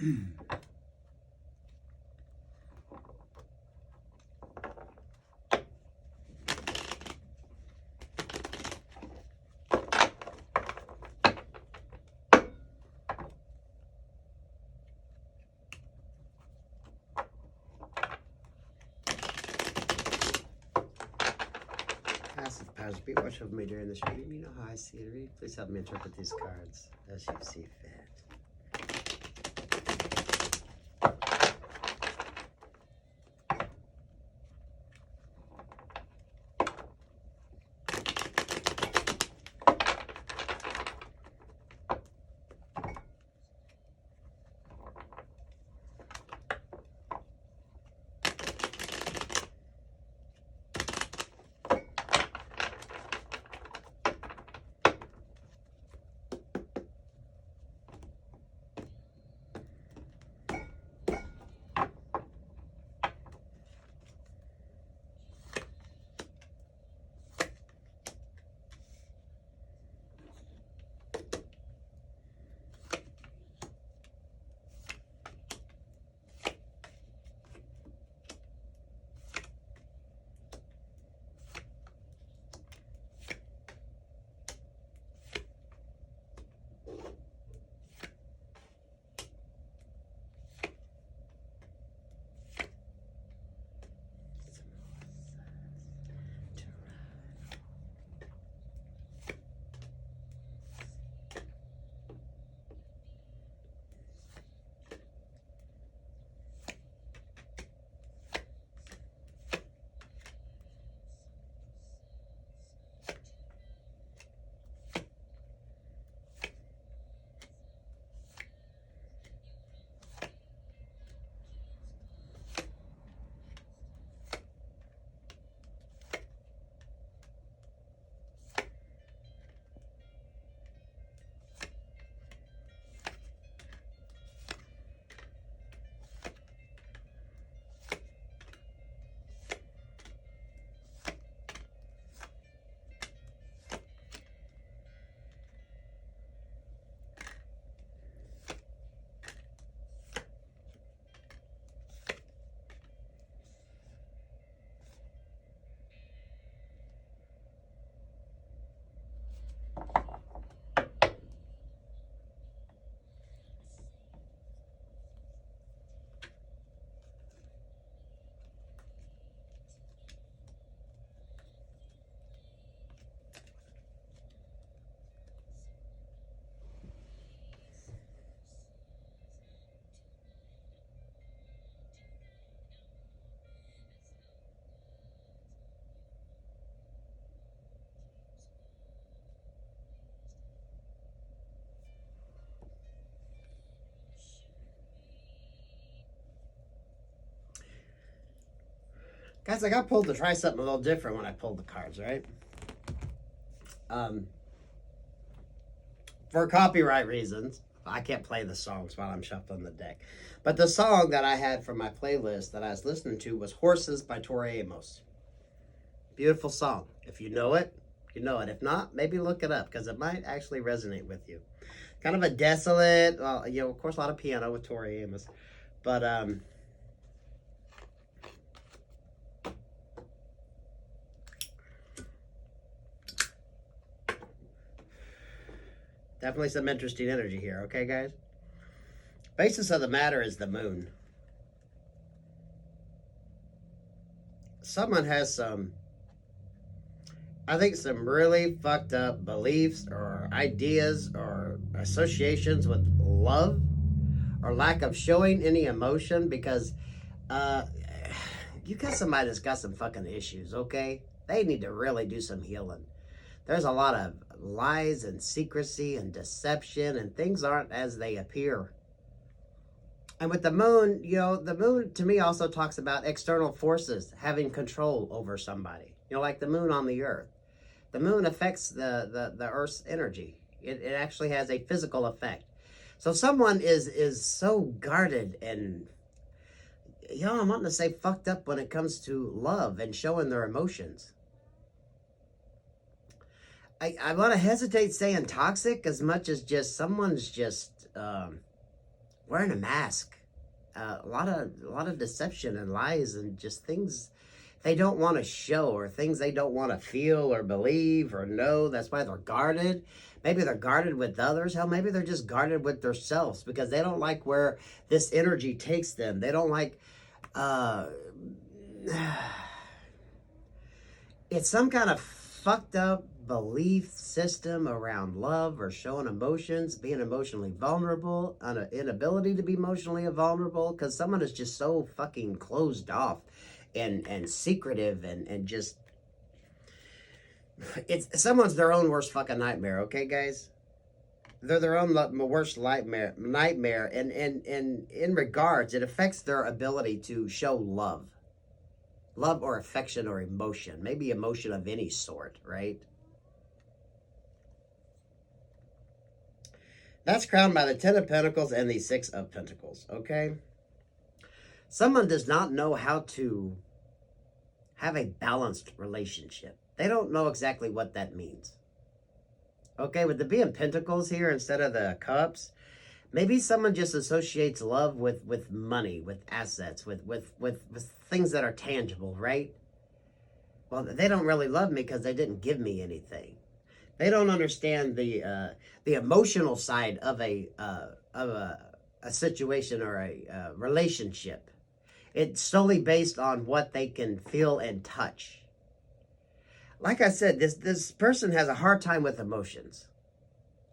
Passive powers. Be watchful of me during this reading. You know how I see it. Read. Please help me interpret these cards as you see fit. Guys, I got pulled to try something a little different when I pulled the cards, right? For copyright reasons, I can't play the songs while I'm shuffling the deck. But the song that I had from my playlist that I was listening to was Horses by Tori Amos. Beautiful song. If you know it, you know it. If not, maybe look it up because it might actually resonate with you. Kind of a desolate, you know, of course, a lot of piano with Tori Amos. But, definitely some interesting energy here, okay, guys? Basis of the matter is the moon. Someone has some, I think, some really fucked up beliefs or ideas or associations with love or lack of showing any emotion because you got somebody that's got some fucking issues, okay? They need to really do some healing. There's a lot of lies and secrecy and deception, and things aren't as they appear. And with the moon, you know, the moon to me also talks about external forces having control over somebody. You know, like the moon on the earth. The moon affects the earth's energy. It actually has a physical effect. So someone is so guarded and, you know, I'm wanting to say fucked up when it comes to love and showing their emotions. I want to hesitate saying toxic as much as just someone's just wearing a mask. A lot of deception and lies and just things they don't want to show, or things they don't want to feel or believe or know. That's why they're guarded. Maybe they're guarded with others. Hell, maybe they're just guarded with themselves because they don't like where this energy takes them. They don't like, it's some kind of fucked up belief system around love or showing emotions, being emotionally vulnerable, an inability to be emotionally vulnerable, because someone is just so fucking closed off and secretive and just, it's someone's their own worst fucking nightmare, okay, guys? They're their own worst nightmare, and in regards, it affects their ability to show love or affection or emotion, maybe emotion of any sort, right? That's crowned by the Ten of Pentacles and the Six of Pentacles, okay? Someone does not know how to have a balanced relationship. They don't know exactly what that means. Okay, with the being Pentacles here instead of the Cups, maybe someone just associates love with money, with assets, with things that are tangible, right? Well, they don't really love me because they didn't give me anything. They don't understand the emotional side of a situation or a relationship. It's solely based on what they can feel and touch. Like I said, this person has a hard time with emotions.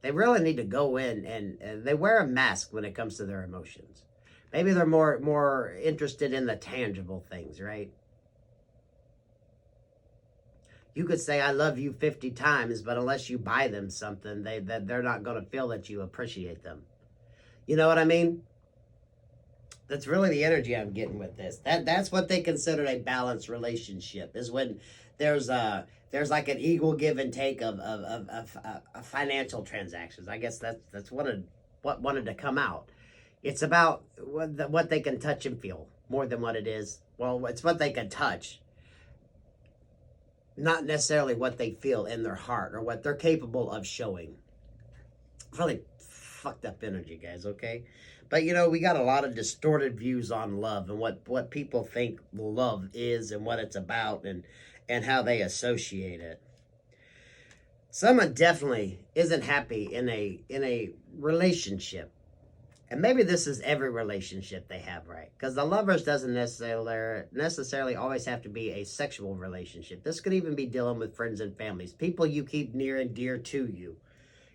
They really need to go in and they wear a mask when it comes to their emotions. Maybe they're more interested in the tangible things, right? You could say, I love you 50 times, but unless you buy them something, they're not going to feel that you appreciate them. You know what I mean? That's really the energy I'm getting with this. That's what they consider a balanced relationship, is when there's like an equal give and take of financial transactions. I guess that's what wanted to come out. It's about what they can touch and feel more than what it is. Well, it's what they can touch, not necessarily what they feel in their heart or what they're capable of showing. Really fucked up energy, guys, okay? But, you know, we got a lot of distorted views on love and what people think love is and what it's about and how they associate it. Someone definitely isn't happy in a relationship. And maybe this is every relationship they have, right? Because the lovers doesn't necessarily always have to be a sexual relationship. This could even be dealing with friends and families, people you keep near and dear to you.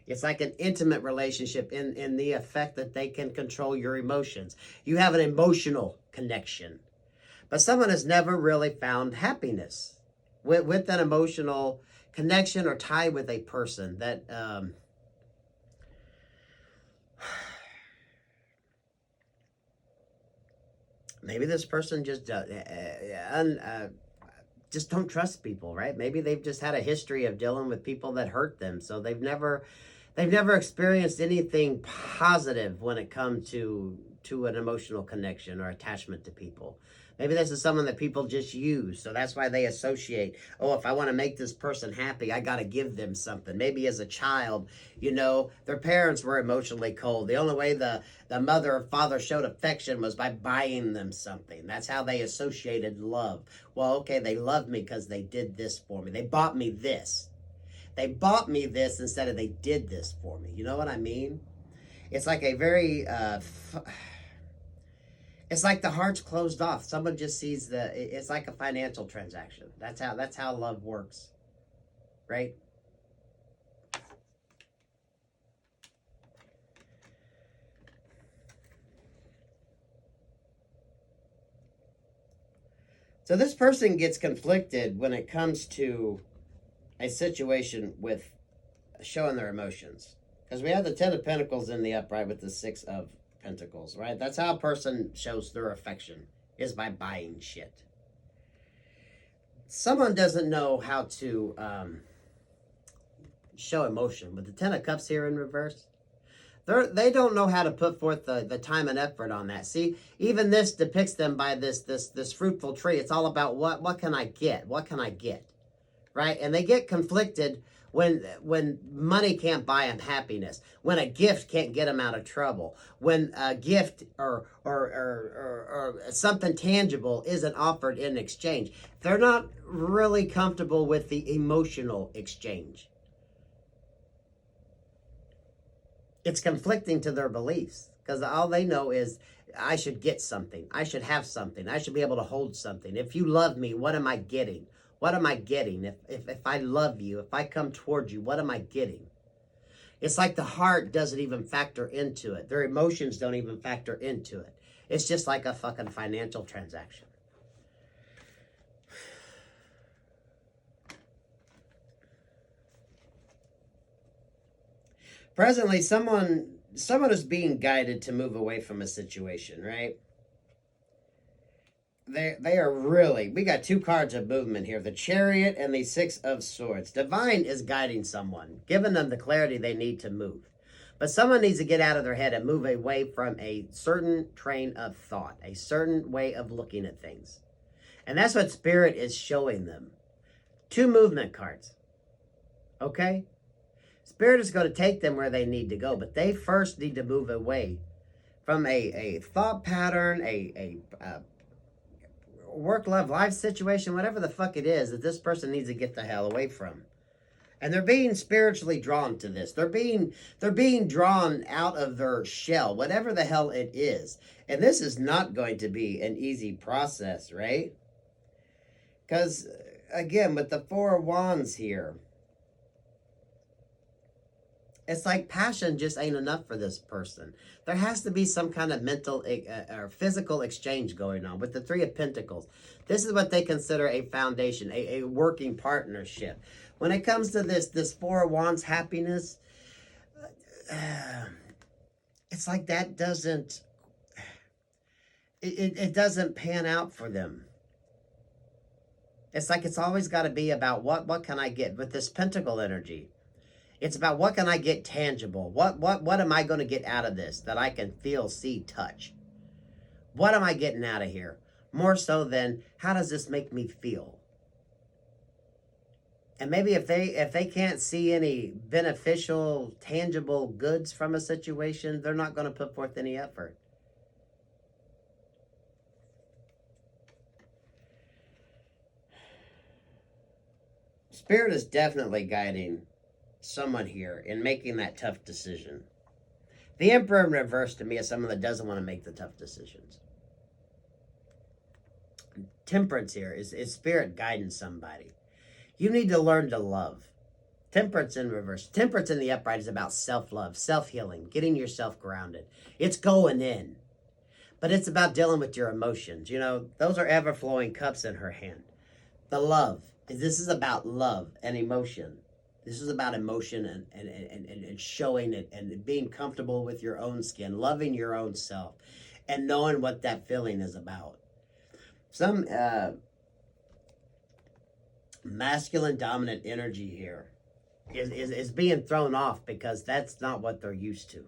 It's like an intimate relationship in the effect that they can control your emotions. You have an emotional connection. But someone has never really found happiness with an emotional connection or tie with a person that... maybe this person just don't trust people, right? Maybe they've just had a history of dealing with people that hurt them, so they've never experienced anything positive when it comes to an emotional connection or attachment to people. Maybe this is someone that people just use, so that's why they associate, oh, if I want to make this person happy, I got to give them something. Maybe as a child, you know, their parents were emotionally cold. The only way the mother or father showed affection was by buying them something. That's how they associated love. Well, okay, they loved me because they did this for me. They bought me this. They bought me this instead of they did this for me. You know what I mean? It's like a very... it's like the heart's closed off. Someone just sees it's like a financial transaction. That's how love works, right? So this person gets conflicted when it comes to a situation with showing their emotions. Because we have the Ten of Pentacles in the upright with the Six of Pentacles, right? That's how a person shows their affection, is by buying shit. Someone doesn't know how to show emotion. With the Ten of Cups here in reverse, they don't know how to put forth the time and effort on that. See, even this depicts them by this fruitful tree. It's all about what can I get? What can I get? Right? And they get conflicted when money can't buy them happiness, when a gift can't get them out of trouble, when a gift or something tangible isn't offered in exchange, they're not really comfortable with the emotional exchange. It's conflicting to their beliefs because all they know is, I should get something. I should have something. I should be able to hold something. If you love me, what am I getting? What am I getting? If I love you, if I come towards you, what am I getting? It's like the heart doesn't even factor into it. Their emotions don't even factor into it. It's just like a fucking financial transaction. Presently, someone is being guided to move away from a situation, right? They are really, we got two cards of movement here, the Chariot and the Six of Swords. Divine is guiding someone, giving them the clarity they need to move. But someone needs to get out of their head and move away from a certain train of thought, a certain way of looking at things. And that's what Spirit is showing them. Two movement cards. Okay? Spirit is going to take them where they need to go, but they first need to move away from a thought pattern, a work, love, life situation, whatever the fuck it is that this person needs to get the hell away from. And they're being spiritually drawn to this. They're being drawn out of their shell, whatever the hell it is. And this is not going to be an easy process, right? Because, again, with the Four of Wands here, it's like passion just ain't enough for this person. There has to be some kind of mental or physical exchange going on. With the Three of Pentacles, this is what they consider a foundation, a working partnership. When it comes to this Four of Wands happiness, it's like that doesn't, it doesn't pan out for them. It's like it's always got to be about what can I get with this Pentacle energy. It's about what can I get tangible? What am I going to get out of this that I can feel, see, touch? What am I getting out of here? More so than how does this make me feel? And maybe if they can't see any beneficial, tangible goods from a situation, they're not going to put forth any effort. Spirit is definitely guiding someone here in making that tough decision. The Emperor in reverse to me is someone that doesn't want to make the tough decisions. Temperance here is Spirit guiding somebody. You need to learn to love. Temperance in reverse. Temperance in the upright is about self-love, self-healing, getting yourself grounded. It's going in. But it's about dealing with your emotions. You know, those are ever-flowing cups in her hand. The love. This is about love and emotion. This is about emotion and showing it and being comfortable with your own skin, loving your own self, and knowing what that feeling is about. Some masculine dominant energy here is being thrown off because that's not what they're used to.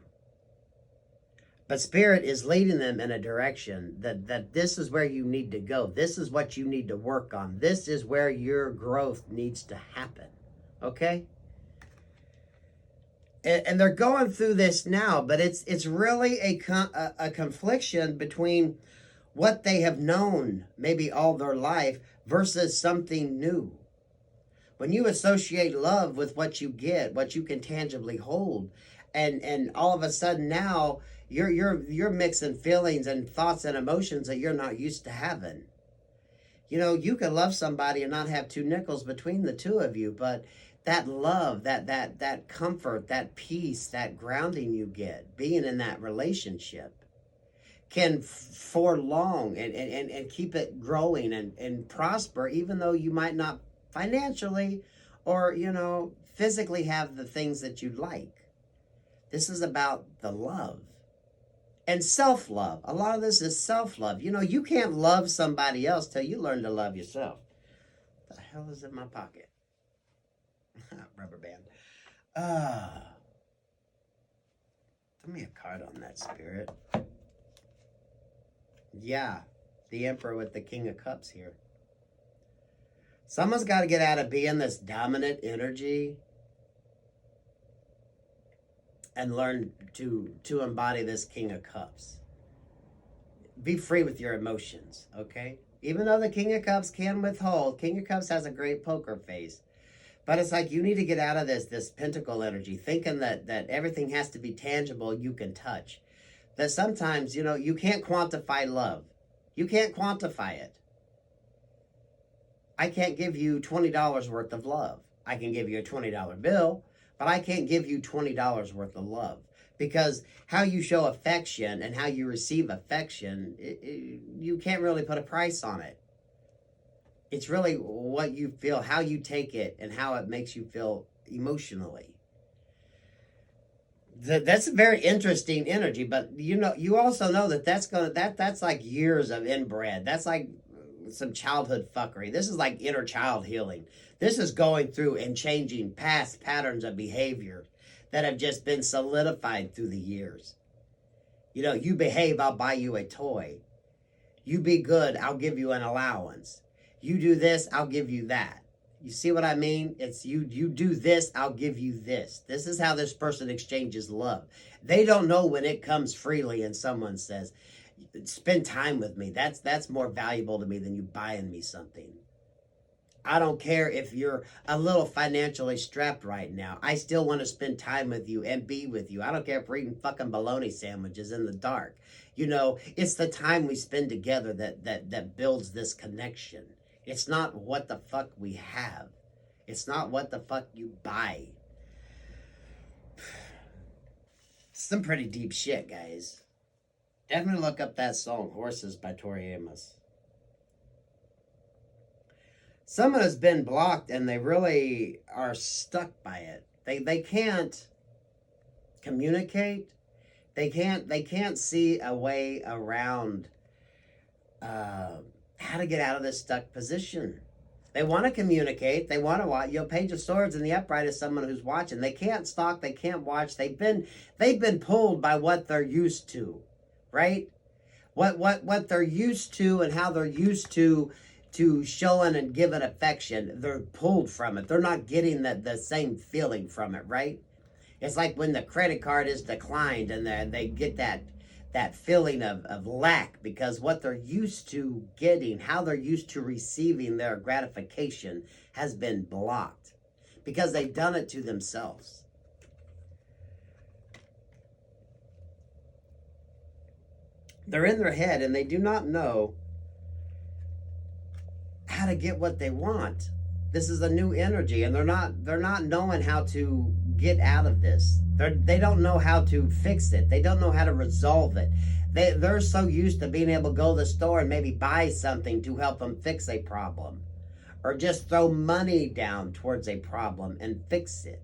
But Spirit is leading them in a direction that this is where you need to go. This is what you need to work on. This is where your growth needs to happen. Okay? And they're going through this now, but it's really a confliction between what they have known maybe all their life versus something new. When you associate love with what you get, what you can tangibly hold, and all of a sudden now you're mixing feelings and thoughts and emotions that you're not used to having. You know, you can love somebody and not have two nickels between the two of you, but that love, that comfort, that peace, that grounding you get being in that relationship can forlong and keep it growing and prosper, even though you might not financially or, you know, physically have the things that you'd like. This is about the love and self-love. A lot of this is self-love. You know, you can't love somebody else till you learn to love yourself. What the hell is in my pocket? Rubber band. Give me a card on that, Spirit. Yeah, the Emperor with the King of Cups here. Someone's got to get out of being this dominant energy and learn to embody this King of Cups. Be free with your emotions, okay? Even though the King of Cups can withhold, King of Cups has a great poker face. But it's like you need to get out of this pentacle energy, thinking that everything has to be tangible, you can touch. That sometimes, you can't quantify love. You can't quantify it. I can't give you $20 worth of love. I can give you a $20 bill, but I can't give you $20 worth of love. Because how you show affection and how you receive affection, you can't really put a price on it. It's really what you feel, how you take it, and how it makes you feel emotionally. That's a very interesting energy, but you also know that's like years of inbred. That's like some childhood fuckery. This is like inner child healing. This is going through and changing past patterns of behavior that have just been solidified through the years. You behave, I'll buy you a toy. You be good, I'll give you an allowance. You do this, I'll give you that. You see what I mean? It's you do this, I'll give you this. This is how this person exchanges love. They don't know when it comes freely and someone says, spend time with me. That's more valuable to me than you buying me something. I don't care if you're a little financially strapped right now. I still want to spend time with you and be with you. I don't care if we're eating fucking bologna sandwiches in the dark. It's the time we spend together that builds this connection. It's not what the fuck we have. It's not what the fuck you buy. Some pretty deep shit, guys. Definitely look up that song, Horses by Tori Amos. Someone has been blocked and they really are stuck by it. They can't communicate. They can't see a way around how to get out of this stuck position. They want to communicate. They want to watch. Page of Swords in the upright is someone who's watching. They can't stalk. They can't watch. They've been pulled by what they're used to, right? What they're used to and how they're used to showing and giving affection. They're pulled from it. They're not getting the same feeling from it, right? It's like when the credit card is declined and they get that feeling of lack because what they're used to getting, how they're used to receiving their gratification has been blocked because they've done it to themselves. They're in their head and they do not know how to get what they want. This is a new energy and they're not knowing how to get out of this. They don't know how to fix it. They don't know how to resolve it. They're so used to being able to go to the store and maybe buy something to help them fix a problem or just throw money down towards a problem and fix it.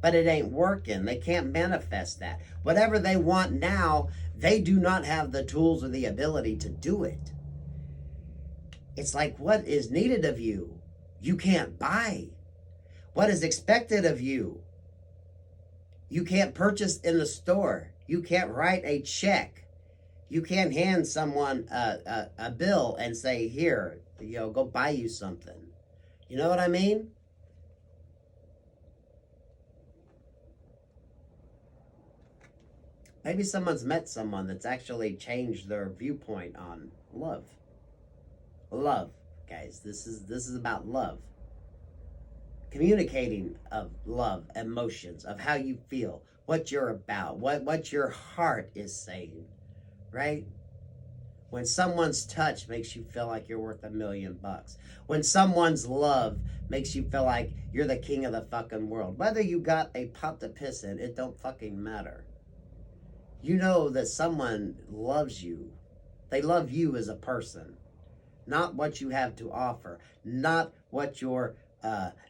But it ain't working. They can't manifest that. Whatever they want now, they do not have the tools or the ability to do it. It's like what is needed of you, you can't buy. What is expected of you, you can't purchase in the store. You can't write a check. You can't hand someone a bill and say, here, go buy you something. You know what I mean? Maybe someone's met someone that's actually changed their viewpoint on love. Love, guys. This is about love. Communicating of love, emotions, of how you feel, what you're about, what your heart is saying, right? When someone's touch makes you feel like you're worth $1 million. When someone's love makes you feel like you're the king of the fucking world. Whether you got a pot to piss in, it don't fucking matter. You know that someone loves you. They love you as a person. Not what you have to offer. Not what your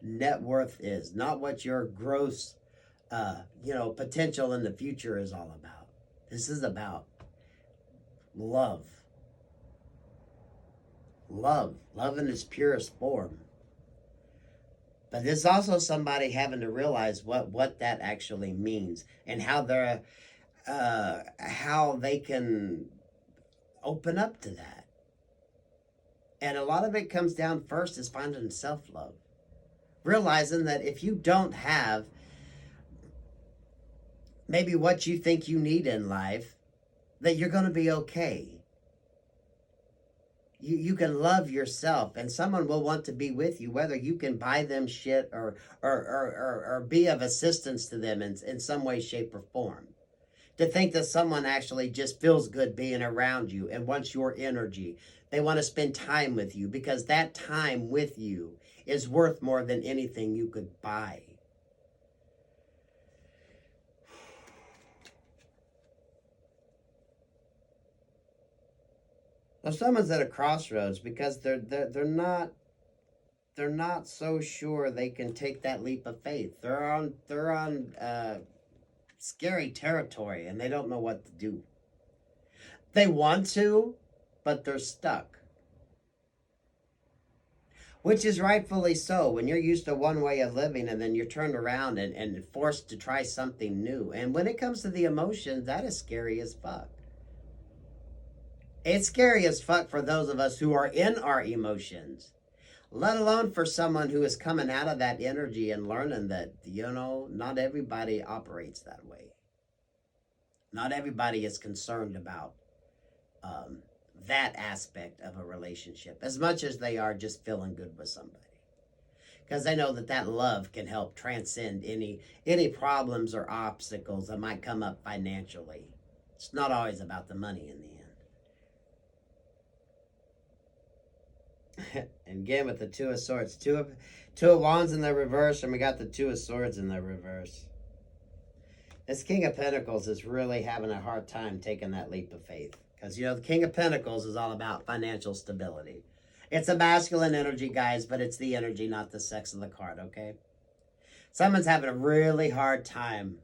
net worth is. Not what your gross potential in the future is all about. This is about love. Love in its purest form. But there's also somebody having to realize what that actually means and how they can open up to that. And a lot of it comes down first is finding self-love. Realizing that if you don't have maybe what you think you need in life, that you're going to be okay. You can love yourself, and someone will want to be with you, whether you can buy them shit or be of assistance to them in some way, shape, or form. To think that someone actually just feels good being around you and wants your energy. They want to spend time with you because that time with you is worth more than anything you could buy. Now, someone's at a crossroads because they're not so sure they can take that leap of faith. They're on scary territory and they don't know what to do. They want to, but they're stuck. Which is rightfully so. When you're used to one way of living and then you're turned around and forced to try something new. And when it comes to the emotions, that is scary as fuck. It's scary as fuck for those of us who are in our emotions, let alone for someone who is coming out of that energy and learning that, not everybody operates that way. Not everybody is concerned about that aspect of a relationship as much as they are just feeling good with somebody. Because they know that love can help transcend any problems or obstacles that might come up financially. It's not always about the money in the end. And again with the Two of Swords, two of Wands in the reverse, and we got the Two of Swords in the reverse. This King of Pentacles is really having a hard time taking that leap of faith. Because, the King of Pentacles is all about financial stability. It's a masculine energy, guys, but it's the energy, not the sex of the card, okay? Someone's having a really hard time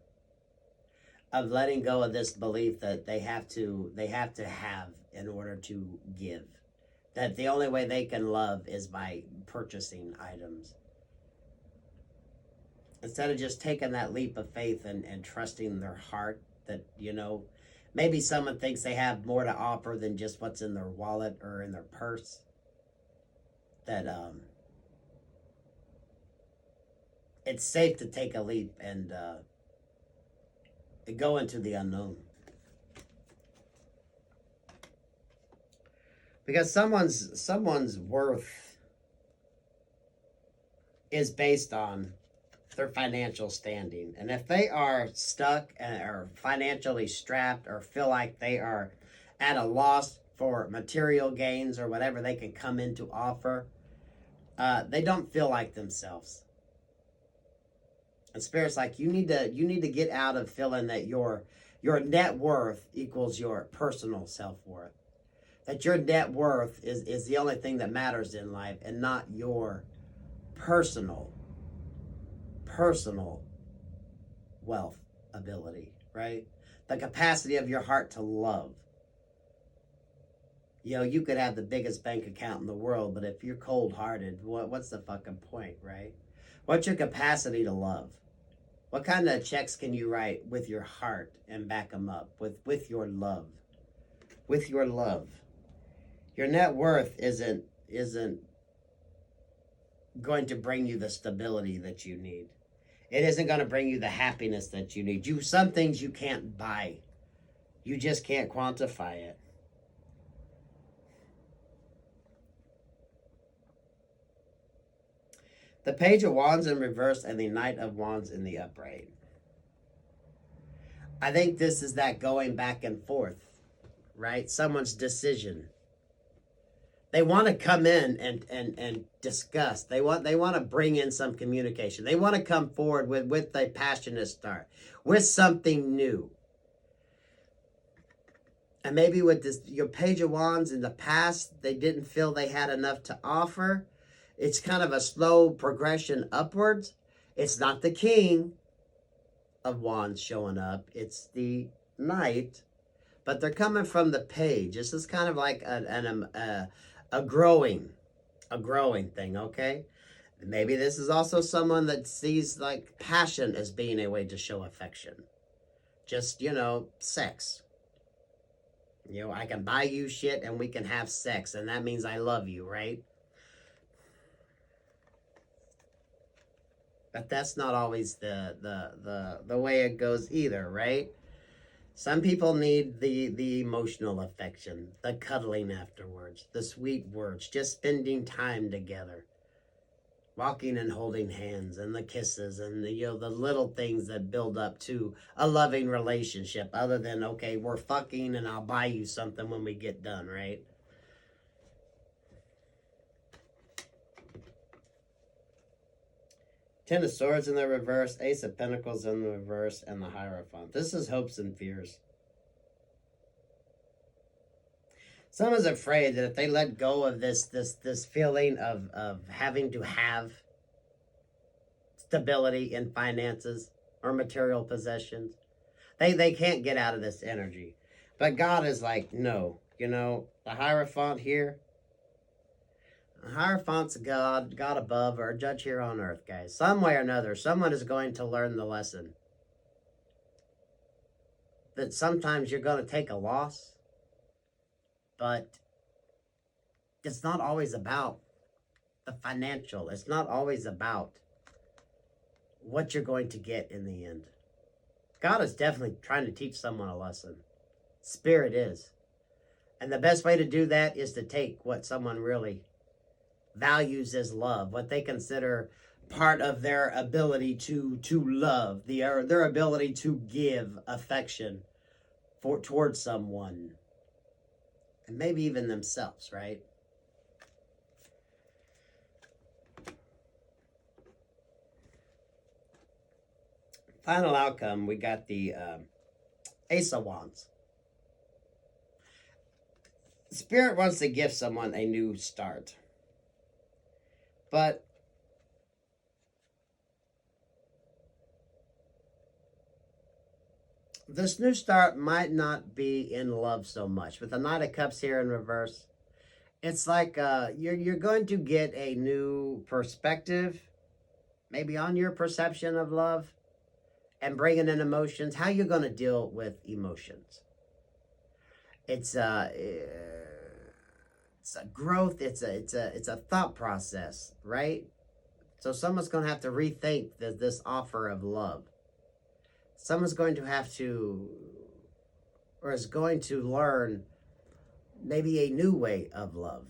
of letting go of this belief that they have to have in order to give. That the only way they can love is by purchasing items. Instead of just taking that leap of faith and trusting their heart that, maybe someone thinks they have more to offer than just what's in their wallet or in their purse. That it's safe to take a leap and go into the unknown. Because someone's worth is based on their financial standing. And if they are stuck or financially strapped or feel like they are at a loss for material gains or whatever they can come in to offer, they don't feel like themselves. And Spirit's like, you need to get out of feeling that your net worth equals your personal self-worth. That your net worth is the only thing that matters in life and not your personal wealth ability, right? The capacity of your heart to love. You could have the biggest bank account in the world, but if you're cold-hearted, what's the fucking point, right? What's your capacity to love? What kind of checks can you write with your heart and back them up with your love? With your love. Your net worth isn't going to bring you the stability that you need. It isn't going to bring you the happiness that you need. Some things you can't buy. You just can't quantify it. The Page of Wands in reverse and the Knight of Wands in the upright. I think this is that going back and forth, right? Someone's decision. They want to come in and discuss. They want to bring in some communication. They want to come forward with a passionate start, with something new. And maybe with your Page of Wands in the past, they didn't feel they had enough to offer. It's kind of a slow progression upwards. It's not the King of Wands showing up. It's the Knight. But they're coming from the Page. This is kind of like a growing thing, okay? Maybe this is also someone that sees like passion as being a way to show affection. Just, sex. I can buy you shit and we can have sex, and that means I love you, right? But that's not always the way it goes either, right? Some people need the emotional affection, the cuddling afterwards, the sweet words, just spending time together, walking and holding hands, and the kisses, and the little things that build up to a loving relationship. Other than, okay, we're fucking, and I'll buy you something when we get done, right? Ten of Swords in the reverse, Ace of Pentacles in the reverse, and the Hierophant. This is hopes and fears. Someone's afraid that if they let go of this feeling of having to have stability in finances or material possessions, they can't get out of this energy. But God is like, no. The Hierophant here, the Hierophant's God above, or a judge here on earth, guys. Some way or another, someone is going to learn the lesson that sometimes you're going to take a loss, but it's not always about the financial. It's not always about what you're going to get in the end. God is definitely trying to teach someone a lesson. Spirit is. And the best way to do that is to take what someone really values as love, what they consider part of their ability to love, their ability to give affection towards someone, and maybe even themselves, right? Final outcome, we got the Ace of Wands. Spirit wants to give someone a new start. But this new start might not be in love so much. With the Knight of Cups here in reverse, it's like you're going to get a new perspective, maybe on your perception of love, and bringing in emotions. How you're going to deal with emotions. It's a growth. It's a thought process, right? So someone's going to have to rethink this offer of love. Someone's going to have to, or is going to learn maybe a new way of love.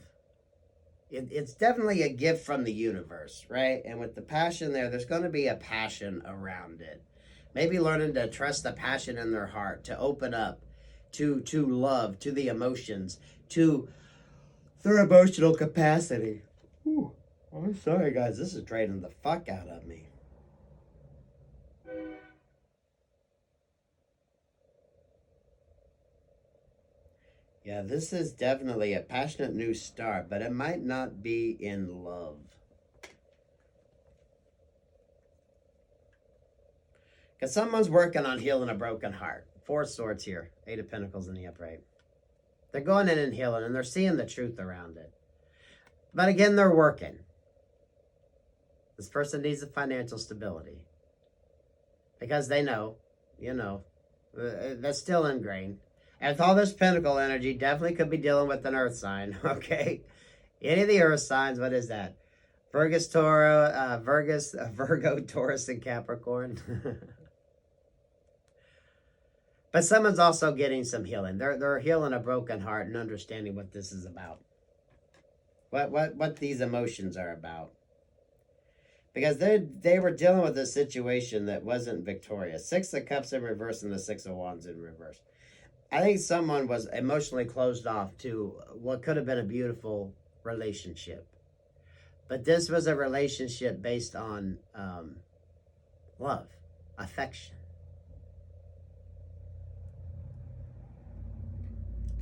It's definitely a gift from the universe, right? And with the passion there's going to be a passion around it. Maybe learning to trust the passion in their heart, to open up to love, to the emotions, to their emotional capacity. Whew. I'm sorry, guys. This is draining the fuck out of me. Yeah, this is definitely a passionate new start, but it might not be in love. Because someone's working on healing a broken heart. Four Swords here. Eight of Pentacles in the upright. They're going in and healing, and they're seeing the truth around it. But again, they're working. This person needs the financial stability. Because they know, that's still ingrained. And with all this Pentacle energy, definitely could be dealing with an Earth sign, okay? Any of the Earth signs, what is that? Virgo, Taurus, and Capricorn. But someone's also getting some healing. They're healing a broken heart and understanding what this is about. What these emotions are about. Because they were dealing with a situation that wasn't victorious. Six of Cups in reverse and the Six of Wands in reverse. I think someone was emotionally closed off to what could have been a beautiful relationship. But this was a relationship based on love, affection.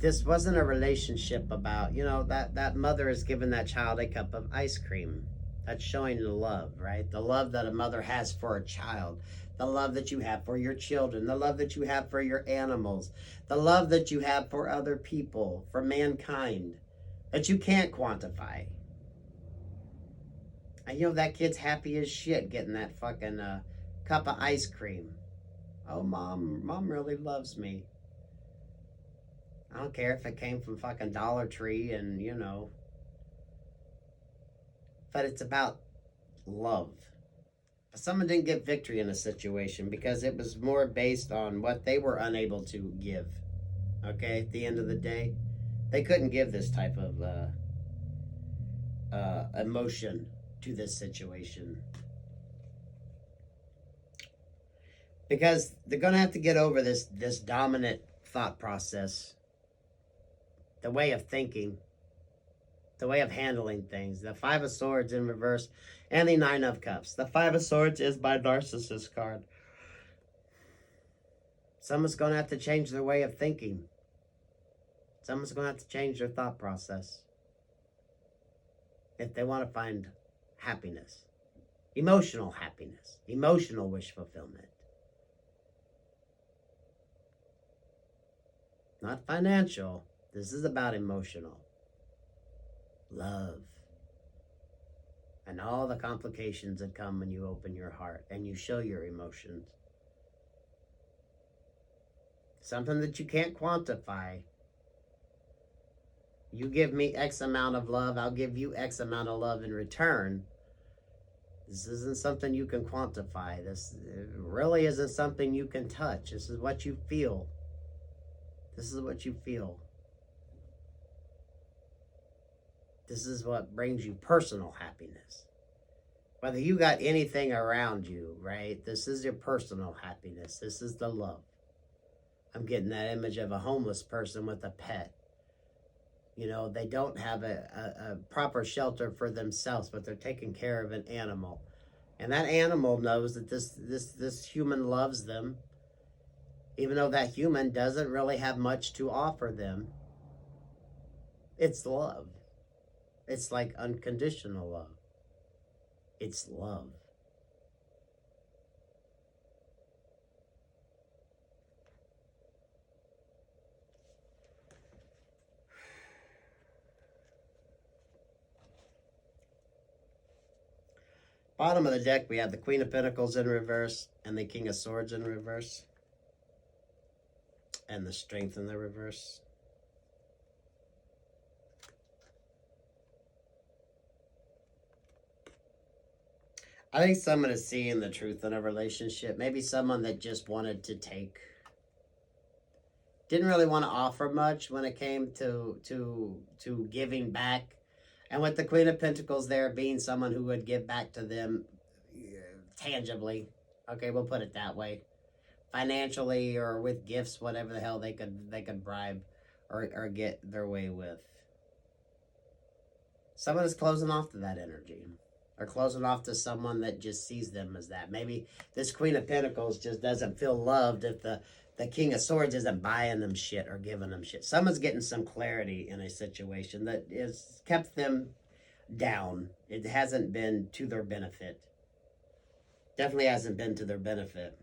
This wasn't a relationship about, that mother is giving that child a cup of ice cream. That's showing the love, right? The love that a mother has for a child. The love that you have for your children. The love that you have for your animals. The love that you have for other people, for mankind, that you can't quantify. And that kid's happy as shit getting that fucking cup of ice cream. Oh, mom really loves me. I don't care if it came from fucking Dollar Tree and, But it's about love. Someone didn't get victory in a situation because it was more based on what they were unable to give. Okay, at the end of the day, they couldn't give this type of emotion to this situation because they're going to have to get over this dominant thought process, the way of thinking, the way of handling things. The Five of Swords in reverse and the Nine of Cups. The Five of Swords is my Narcissist card. Someone's going to have to change their way of thinking. Someone's going to have to change their thought process if they want to find happiness, emotional wish fulfillment. Not financial. This is about emotional. Love. And all the complications that come when you open your heart and you show your emotions. Something that you can't quantify. You give me X amount of love, I'll give you X amount of love in return. This isn't something you can quantify. This really isn't something you can touch. This is what you feel. This is what you feel. This is what brings you personal happiness. Whether you got anything around you, right? This is your personal happiness. This is the love. I'm getting that image of a homeless person with a pet. You know, they don't have a proper shelter for themselves, but they're taking care of an animal. And that animal knows that this human loves them, even though that human doesn't really have much to offer them. It's love. It's like unconditional love. It's love. Bottom of the deck, we have the Queen of Pentacles in reverse and the King of Swords in reverse. And the Strength in the reverse. I think someone is seeing the truth in a relationship. Maybe someone that just wanted to take. Didn't really want to offer much when it came to giving back. And with the Queen of Pentacles there being someone who would give back to them tangibly. Okay, we'll put it that way. Financially or with gifts, whatever the hell they could bribe or get their way with. Someone is closing off to that energy. Or closing off to someone that just sees them as that. Maybe this Queen of Pentacles just doesn't feel loved if the King of Swords isn't buying them shit or giving them shit. Someone's getting some clarity in a situation that has kept them down. It hasn't been to their benefit. Definitely hasn't been to their benefit.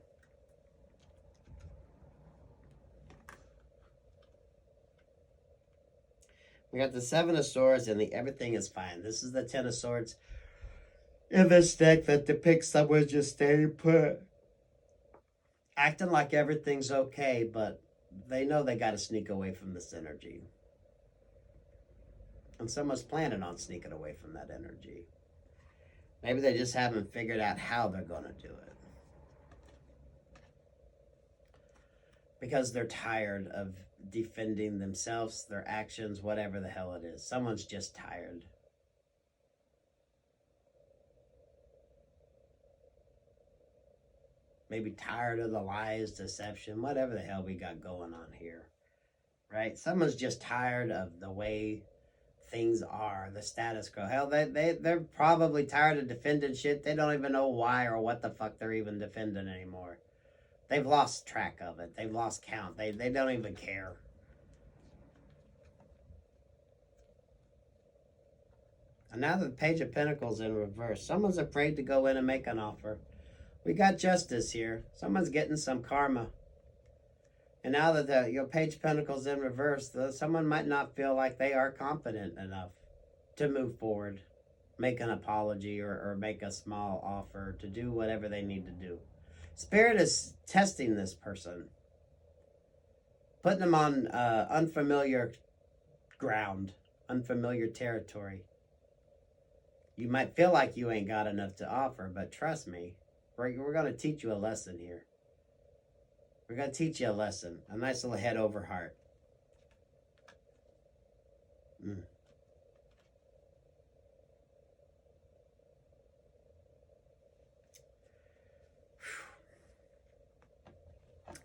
We got the Seven of Swords and the Everything is Fine. This is the Ten of Swords in this deck that depicts someone just staying put. Acting like everything's okay, but they know they got to sneak away from this energy. And someone's planning on sneaking away from that energy. Maybe they just haven't figured out how they're going to do it. Because they're tired of defending themselves, their actions, whatever the hell it is. Someone's just tired. Maybe tired of the lies, deception, whatever the hell we got going on here. Right? Someone's just tired of the way things are, the status quo. Hell, they're probably tired of defending shit. They don't even know why or what the fuck they're even defending anymore. They've lost track of it. They've lost count. They don't even care. And now the Page of Pentacles in reverse. Someone's afraid to go in and make an offer. We got justice here. Someone's getting some karma. And now that your Page of Pentacles in reverse, someone might not feel like they are confident enough to move forward, make an apology, or make a small offer to do whatever they need to do. Spirit is testing this person, putting them on unfamiliar ground, unfamiliar territory. You might feel like you ain't got enough to offer, but trust me, We're going to teach you a lesson here. We're going to teach you a lesson. A nice little head over heart.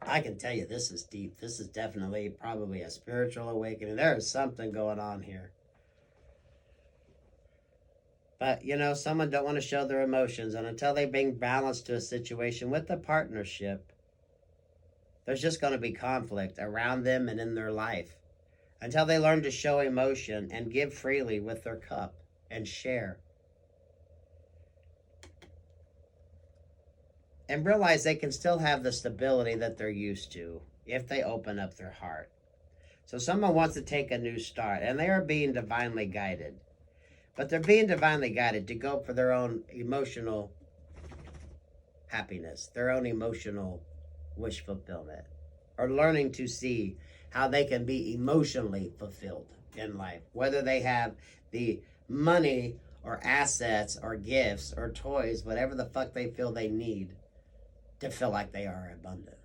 I can tell you this is deep. This is definitely probably a spiritual awakening. There is something going on here. But, you know, someone don't want to show their emotions. And until they bring balance to a situation with a partnership, there's just going to be conflict around them and in their life. Until they learn to show emotion and give freely with their cup and share. And realize they can still have the stability that they're used to if they open up their heart. So someone wants to take a new start, and they are being divinely guided. But they're being divinely guided to go for their own emotional happiness, their own emotional wish fulfillment, or learning to see how they can be emotionally fulfilled in life, whether they have the money or assets or gifts or toys, whatever the fuck they feel they need to feel like they are abundant.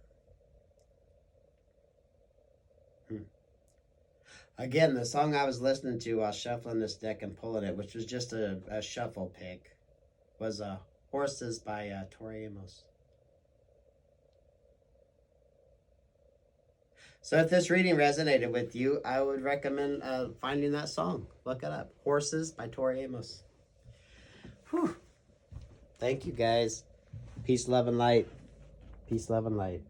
Again, the song I was listening to while shuffling this deck and pulling it, which was just a shuffle pick, was Horses by Tori Amos. So if this reading resonated with you, I would recommend finding that song. Look it up. Horses by Tori Amos. Whew. Thank you, guys. Peace, love, and light. Peace, love, and light.